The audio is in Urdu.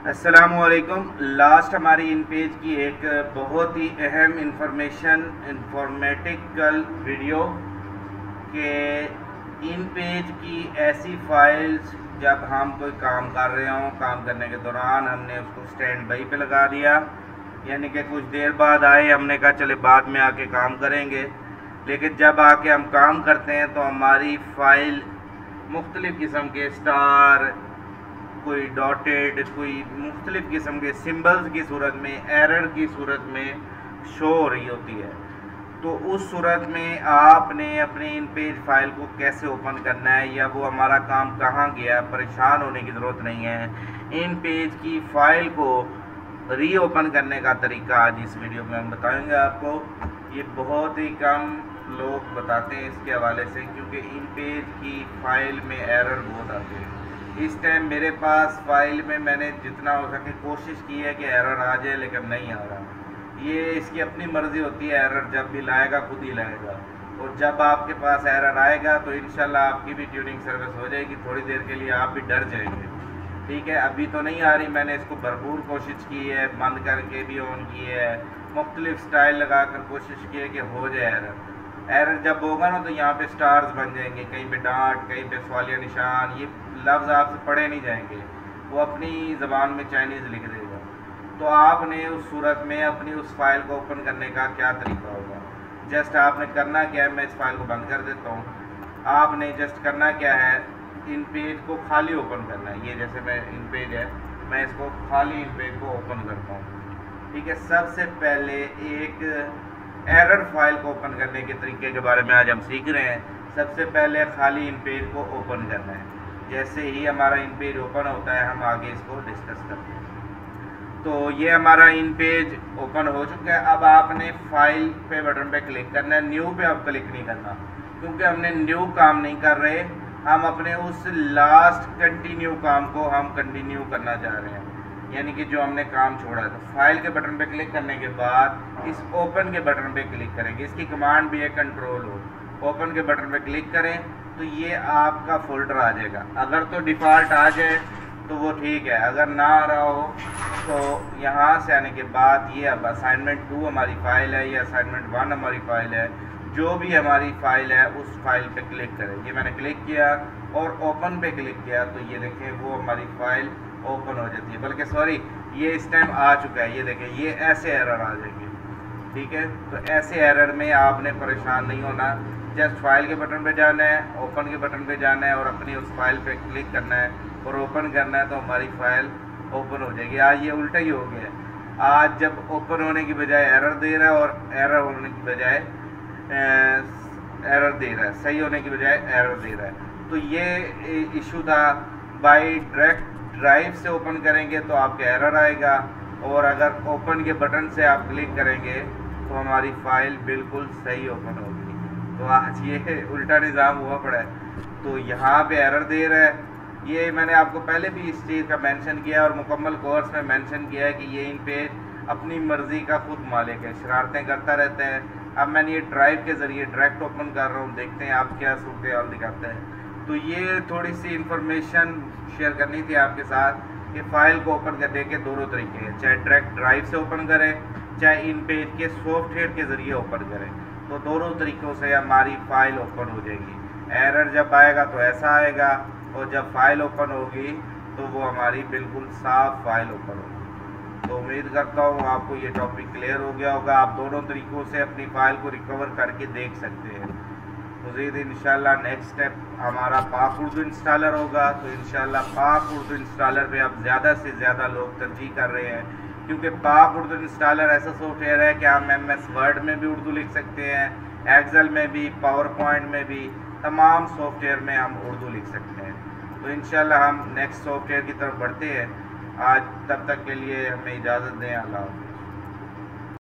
السلام علیکم۔ لاسٹ ہماری ان پیج کی ایک بہت ہی اہم انفارمیٹیکل ویڈیو کہ ان پیج کی ایسی فائلز جب ہم کوئی کام کر رہے ہوں، کام کرنے کے دوران ہم نے اس کو سٹینڈ بائی پہ لگا دیا، یعنی کہ کچھ دیر بعد آئے، ہم نے کہا چلے بعد میں آ کے کام کریں گے، لیکن جب آ کے ہم کام کرتے ہیں تو ہماری فائل مختلف قسم کے اسٹار، کوئی ڈاٹیڈ، کوئی مختلف قسم کے سمبلز کی صورت میں، ایرر کی صورت میں شو ہو رہی ہوتی ہے۔ تو اس صورت میں آپ نے اپنے ان پیج فائل کو کیسے اوپن کرنا ہے یا وہ ہمارا کام کہاں گیا، پریشان ہونے کی ضرورت نہیں ہے۔ ان پیج کی فائل کو ری اوپن کرنے کا طریقہ آج اس ویڈیو میں ہم بتائیں گے آپ کو۔ یہ بہت ہی کم لوگ بتاتے ہیں اس کے حوالے سے، کیونکہ ان پیج کی فائل میں ایرر بہت آتے ہیں۔ اس ٹائم میرے پاس فائل میں میں نے جتنا ہو سکے کوشش کی ہے کہ ایرر آ جائے، لیکن نہیں آ رہا۔ یہ اس کی اپنی مرضی ہوتی ہے، ایرر جب بھی لائے گا خود ہی لائے گا، اور جب آپ کے پاس ایرر آئے گا تو انشاءاللہ آپ کی بھی ٹیوننگ سروس ہو جائے گی۔ تھوڑی دیر کے لیے آپ بھی ڈر جائیں گے، ٹھیک ہے۔ ابھی تو نہیں آ رہی، میں نے اس کو بھرپور کوشش کی ہے، بند کر کے بھی آن کی ہے، مختلف سٹائل لگا کر کوشش کی ہے کہ ہو جائے ایرر جب ہوگا نا تو یہاں پہ سٹارز بن جائیں گے، کہیں پہ ڈاٹ، کہیں پہ سوالیہ نشان، یہ لفظ آپ سے پڑھے نہیں جائیں گے، وہ اپنی زبان میں چائنیز لکھ دے گا۔ تو آپ نے اس صورت میں اپنی اس فائل کو اوپن کرنے کا کیا طریقہ ہوگا؟ جسٹ آپ نے کرنا کیا ہے، میں اس فائل کو بند کر دیتا ہوں۔ آپ نے جسٹ کرنا کیا ہے، ان پیج کو خالی اوپن کرنا ہے۔ یہ جیسے میں ان پیج ہے، میں اس کو خالی ان پیج کو اوپن کرتا ہوں، ٹھیک ہے۔ سب سے پہلے ایک ایرر فائل کو اوپن کرنے کے طریقے کے بارے میں آج ہم سیکھ رہے ہیں۔ سب سے پہلے خالی ان پیج کو اوپن کرنا ہے۔ جیسے ہی ہمارا ان پیج اوپن ہوتا ہے ہم آگے اس کو ڈسکس کرتے ہیں۔ تو یہ ہمارا ان پیج اوپن ہو چکا ہے۔ اب آپ نے فائل پہ بٹن پہ کلک کرنا ہے، نیو پہ اب کلک نہیں کرنا، کیونکہ ہم نے نیو کام نہیں کر رہے، ہم اپنے اس لاسٹ کنٹینیو کام کو ہم کنٹینیو کرنا چاہ رہے ہیں، یعنی کہ جو ہم نے کام چھوڑا ہے۔ تو فائل کے بٹن پہ کلک کرنے کے بعد اس اوپن کے بٹن پہ کلک کریں گے۔ اس کی کمانڈ بھی ہے کنٹرول ہو، اوپن کے بٹن پہ کلک کریں تو یہ آپ کا فولڈر آ جائے گا۔ اگر تو ڈیفالٹ آ جائے تو وہ ٹھیک ہے، اگر نہ آ رہا ہو تو یہاں سے آنے کے بعد یہ اب اسائنمنٹ 2 ہماری فائل ہے، یہ اسائنمنٹ 1 ہماری فائل ہے، جو بھی ہماری فائل ہے اس فائل پہ کلک کریں۔ یہ میں نے کلک کیا اور اوپن پہ کلک کیا تو یہ دیکھیں وہ ہماری فائل اوپن ہو جاتی ہے، بلکہ سوری یہ اس ٹائم آ چکا ہے۔ یہ دیکھیں یہ ایسے ایرر آ جائیں گے، ٹھیک ہے۔ تو ایسے ایرر میں آپ نے پریشان نہیں ہونا، جسٹ فائل کے بٹن پہ جانا ہے، اوپن کے بٹن پہ جانا ہے اور اپنی اس فائل پہ کلک کرنا ہے اور اوپن کرنا ہے تو ہماری فائل اوپن ہو جائے گی۔ آج یہ الٹا ہی ہو گیا ہے، آج جب اوپن ہونے کی بجائے ایرر دے رہا ہے اور ایرر ہونے کی بجائے ایرر دے رہا ہے، صحیح ہونے کی بجائے ایرر دے رہا ہے۔ تو یہ ایشو تھا۔ بائی ڈائریکٹ ڈرائیو سے اوپن کریں گے تو آپ کا ایرر آئے گا، اور اگر اوپن کے بٹن سے آپ کلک کریں گے تو ہماری فائل بالکل صحیح اوپن ہوگی۔ تو آج یہ الٹا نظام ہوا پڑا ہے، تو یہاں پہ ایرر دے رہا ہے۔ یہ میں نے آپ کو پہلے بھی اس چیز کا مینشن کیا اور مکمل کورس میں مینشن کیا ہے کہ یہ ان پیج اپنی مرضی کا خود مالک ہے، شرارتیں کرتا رہتا ہے۔ اب میں نے یہ ڈرائیو کے ذریعے ڈائریکٹ اوپن کر رہا ہوں، دیکھتے ہیں آپ کیا صورتحال دکھاتا ہے۔ تو یہ تھوڑی سی انفارمیشن شیئر کرنی تھی آپ کے ساتھ کہ فائل کو اوپن کرنے کے دونوں طریقے ہیں، چاہے ڈائریکٹ ڈرائیو سے اوپن کریں، چاہے ان پیج کے سافٹ ویئر کے ذریعے اوپن کریں، تو دونوں طریقوں سے ہماری فائل اوپن ہو جائے گی۔ ایرر جب آئے گا تو ایسا آئے گا، اور جب فائل اوپن ہوگی تو وہ ہماری بالکل صاف فائل اوپن ہوگی۔ تو امید کرتا ہوں آپ کو یہ ٹاپک کلیئر ہو گیا ہوگا، آپ دونوں طریقوں سے اپنی فائل کو ریکور کر کے دیکھ سکتے ہیں۔ مزید انشاءاللہ نیکسٹ اسٹیپ ہمارا پاک اردو انسٹالر ہوگا، تو انشاءاللہ پاک اردو انسٹالر پہ اب زیادہ سے زیادہ لوگ ترجیح کر رہے ہیں، کیونکہ پاک اردو انسٹالر ایسا سافٹ ویئر ہے کہ ہم ایم ایس ورڈ میں بھی اردو لکھ سکتے ہیں، ایکسل میں بھی، پاور پوائنٹ میں بھی، تمام سافٹ ویئر میں ہم اردو لکھ سکتے ہیں۔ تو انشاءاللہ ہم نیکسٹ سافٹ ویئر کی طرف بڑھتے ہیں۔ آج تب تک کے لیے ہمیں اجازت دیں، اللہ حافظ۔